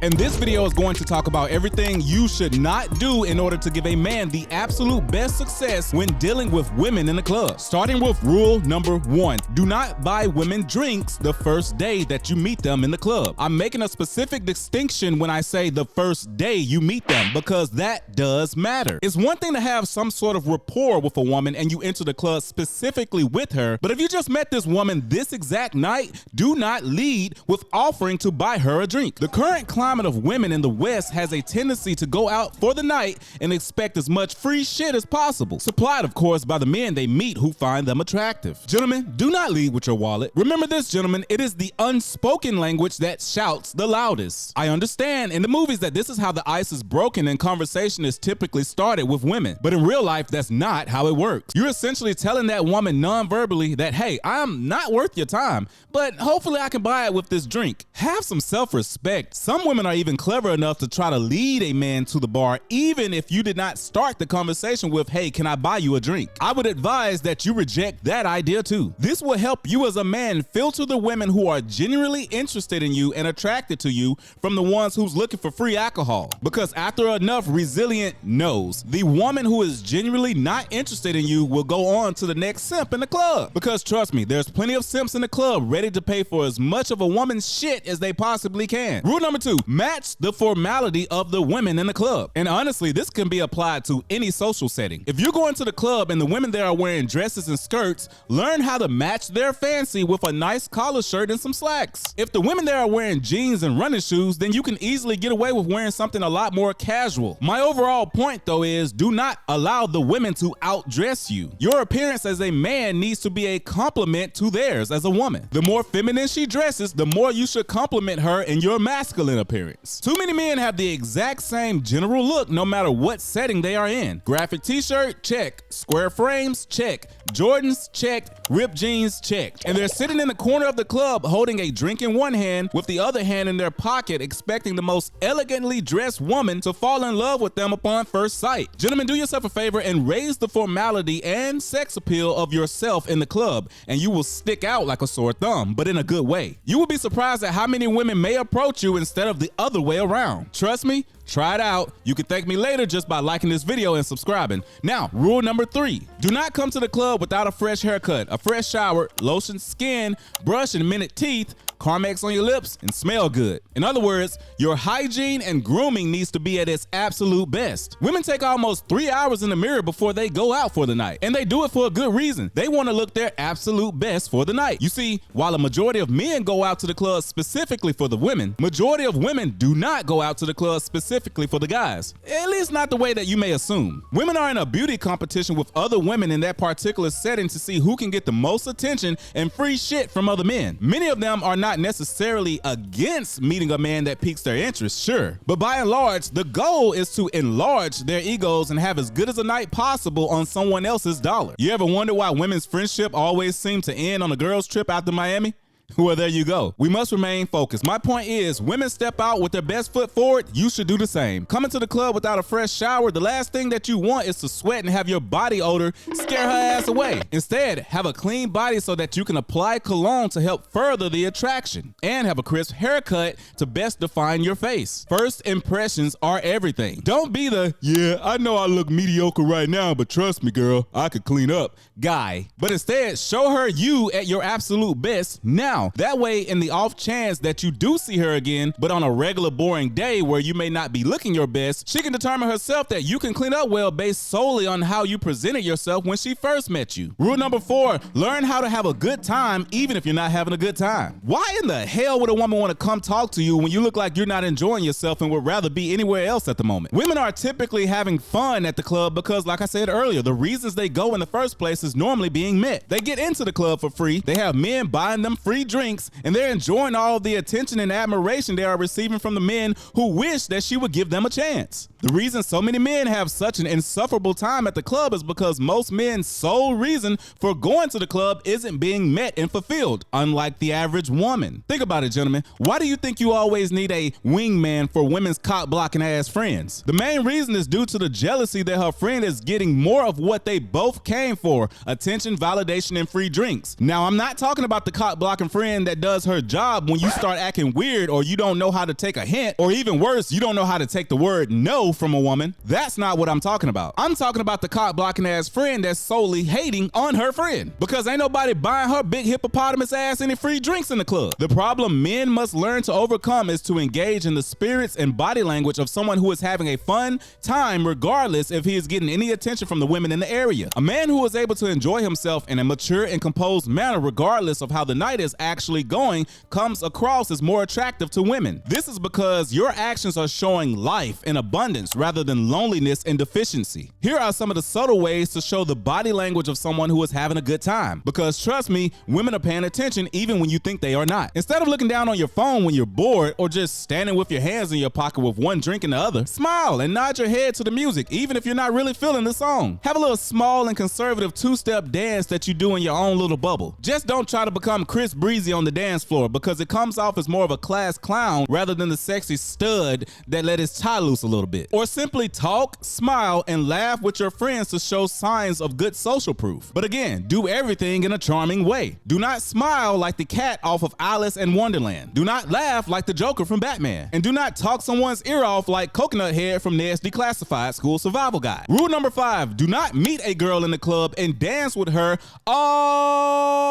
And this video is going to talk about everything you should not do in order to give a man the absolute best success when dealing with women in the club. Starting with rule number 1, do not buy women drinks the first day that you meet them in the club. I'm making a specific distinction when I say the first day you meet them, because that does matter. It's one thing to have some sort of rapport with a woman and you enter the club specifically with her, but if you just met this woman this exact night, do not lead with offering to buy her a drink. The current climate of women in the West has a tendency to go out for the night and expect as much free shit as possible, supplied of course by the men they meet who find them attractive. Gentlemen, do not lead with your wallet. Remember this, gentlemen, it is the unspoken language that shouts the loudest. I understand in the movies that this is how the ice is broken and conversation is typically started with women, but in real life that's not how it works. You're essentially telling that woman non-verbally that, hey, I'm not worth your time, but hopefully I can buy it with this drink. Have some self-respect. Some women are even clever enough to try to lead a man to the bar even if you did not start the conversation with, hey, can I buy you a drink? I would advise that you reject that idea too. This will help you as a man filter the women who are genuinely interested in you and attracted to you from the ones who's looking for free alcohol. Because after enough resilient no's, the woman who is genuinely not interested in you will go on to the next simp in the club. Because trust me, there's plenty of simps in the club ready to pay for as much of a woman's shit as they possibly can. Rule number 2, match the formality of the women in the club. And honestly, this can be applied to any social setting. If you're going to the club and the women there are wearing dresses and skirts, learn how to match their fancy with a nice collar shirt and some slacks. If the women there are wearing jeans and running shoes, then you can easily get away with wearing something a lot more casual. My overall point though is, do not allow the women to outdress you. Your appearance as a man needs to be a compliment to theirs as a woman. The more feminine she dresses, the more you should compliment her in your masculine appearance. Too many men have the exact same general look no matter what setting they are in. Graphic t-shirt, check. Square frames, check. Jordans, check. Ripped jeans, check. And they're sitting in the corner of the club holding a drink in one hand with the other hand in their pocket, expecting the most elegantly dressed woman to fall in love with them upon first sight. Gentlemen, do yourself a favor and raise the formality and sex appeal of yourself in the club, and you will stick out like a sore thumb, but in a good way. You will be surprised at how many women may approach you instead of the other way around. Trust me, try it out. You can thank me later just by liking this video and subscribing. Now, rule number 3, do not come to the club without a fresh haircut, a fresh shower, lotioned skin, brush and minute teeth, Carmex on your lips, and smell good. In other words, your hygiene and grooming needs to be at its absolute best. Women take almost 3 hours in the mirror before they go out for the night, and they do it for a good reason. They want to look their absolute best for the night. You see, while a majority of men go out to the club specifically for the women, majority of women do not go out to the club specifically for the guys. At least not the way that you may assume. Women are in a beauty competition with other women in that particular setting to see who can get the most attention and free shit from other men. Many of them are not necessarily against meeting a man that piques their interest, sure, but by and large, the goal is to enlarge their egos and have as good as a night possible on someone else's dollar. You ever wonder why women's friendship always seem to end on a girl's trip out to Miami? Well, there you go. We must remain focused. My point is, women step out with their best foot forward, you should do the same. Coming to the club without a fresh shower, the last thing that you want is to sweat and have your body odor scare her ass away. Instead, have a clean body so that you can apply cologne to help further the attraction, and have a crisp haircut to best define your face. First impressions are everything. Don't be the, yeah, I know I look mediocre right now, but trust me, girl, I could clean up guy. But instead, show her you at your absolute best now. That way, in the off chance that you do see her again, but on a regular boring day where you may not be looking your best, she can determine herself that you can clean up well based solely on how you presented yourself when she first met you. Rule number 4, learn how to have a good time even if you're not having a good time. Why in the hell would a woman want to come talk to you when you look like you're not enjoying yourself and would rather be anywhere else at the moment? Women are typically having fun at the club because, like I said earlier, the reasons they go in the first place is normally being met. They get into the club for free, they have men buying them free drinks, and they're enjoying all of the attention and admiration they are receiving from the men who wish that she would give them a chance. The reason so many men have such an insufferable time at the club is because most men's sole reason for going to the club isn't being met and fulfilled, unlike the average woman. Think about it, gentlemen. Why do you think you always need a wingman for women's cock-blocking ass friends? The main reason is due to the jealousy that her friend is getting more of what they both came for: attention, validation, and free drinks. Now, I'm not talking about the cock-blocking friends friend that does her job when you start acting weird or you don't know how to take a hint, or even worse, you don't know how to take the word no from a woman. That's not what I'm talking about. I'm talking about the cock blocking ass friend that's solely hating on her friend because ain't nobody buying her big hippopotamus ass any free drinks in the club. The problem men must learn to overcome is to engage in the spirits and body language of someone who is having a fun time regardless if he is getting any attention from the women in the area. A man who is able to enjoy himself in a mature and composed manner regardless of how the night is actually going comes across as more attractive to women. This is because your actions are showing life and abundance rather than loneliness and deficiency. Here are some of the subtle ways to show the body language of someone who is having a good time, because trust me, women are paying attention even when you think they are not. Instead of looking down on your phone when you're bored or just standing with your hands in your pocket with one drink in the other, smile and nod your head to the music even if you're not really feeling the song. Have a little small and conservative two-step dance that you do in your own little bubble. Just don't try to become Chris Breezy on the dance floor because it comes off as more of a class clown rather than the sexy stud that let his tie loose a little bit. Or simply talk, smile, and laugh with your friends to show signs of good social proof. But again, do everything in a charming way. Do not smile like the cat off of Alice in Wonderland. Do not laugh like the Joker from Batman. And do not talk someone's ear off like Coconut Head from Ned's Declassified School Survival Guide. Rule number 5, do not meet a girl in the club and dance with her all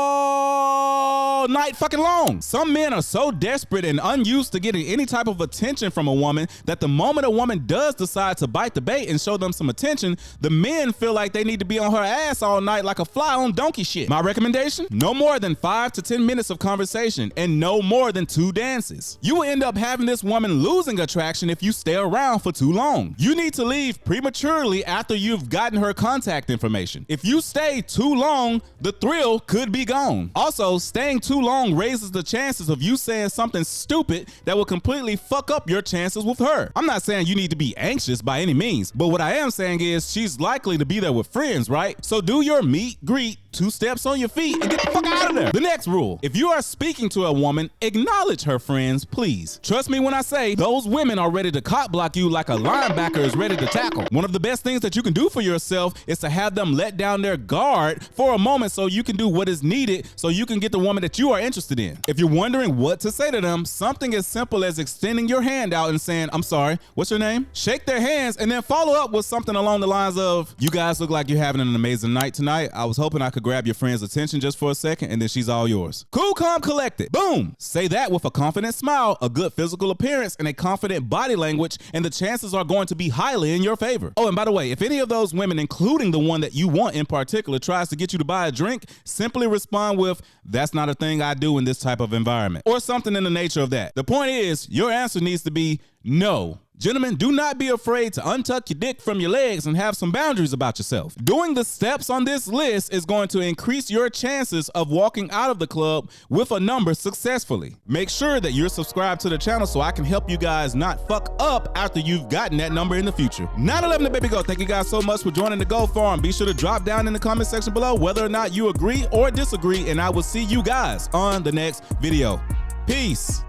night fucking long. Some men are so desperate and unused to getting any type of attention from a woman that the moment a woman does decide to bite the bait and show them some attention, the men feel like they need to be on her ass all night like a fly on donkey shit. My recommendation? No more than 5 to 10 minutes of conversation and no more than 2 dances. You will end up having this woman losing attraction if you stay around for too long. You need to leave prematurely after you've gotten her contact information. If you stay too long, the thrill could be gone. Also, staying too long raises the chances of you saying something stupid that will completely fuck up your chances with her. I'm not saying you need to be anxious by any means, but what I am saying is she's likely to be there with friends, right? So do your meet, greet, 2 steps on your feet and get the fuck out of there. The next rule, if you are speaking to a woman, acknowledge her friends, please. Trust me when I say those women are ready to cock block you like a linebacker is ready to tackle. One of the best things that you can do for yourself is to have them let down their guard for a moment so you can do what is needed so you can get the woman that you are interested in. If you're wondering what to say to them, something as simple as extending your hand out and saying, "I'm sorry, what's your name?" Shake their hands and then follow up with something along the lines of, "You guys look like you're having an amazing night tonight. I was hoping I could grab your friend's attention just for a second and then she's all yours." Cool, calm, collected. Boom. Say that with a confident smile, a good physical appearance, and a confident body language, and the chances are going to be highly in your favor. Oh, and by the way, if any of those women, including the one that you want in particular, tries to get you to buy a drink, simply respond with, "That's not a thing I do in this type of environment," or something in the nature of that. The point is, your answer needs to be no. Gentlemen, do not be afraid to untuck your dick from your legs and have some boundaries about yourself. Doing the steps on this list is going to increase your chances of walking out of the club with a number successfully. Make sure that you're subscribed to the channel so I can help you guys not fuck up after you've gotten that number in the future. 911 the baby go. Thank you guys so much for joining the Go Farm. Be sure to drop down in the comment section below whether or not you agree or disagree, and I will see you guys on the next video. Peace.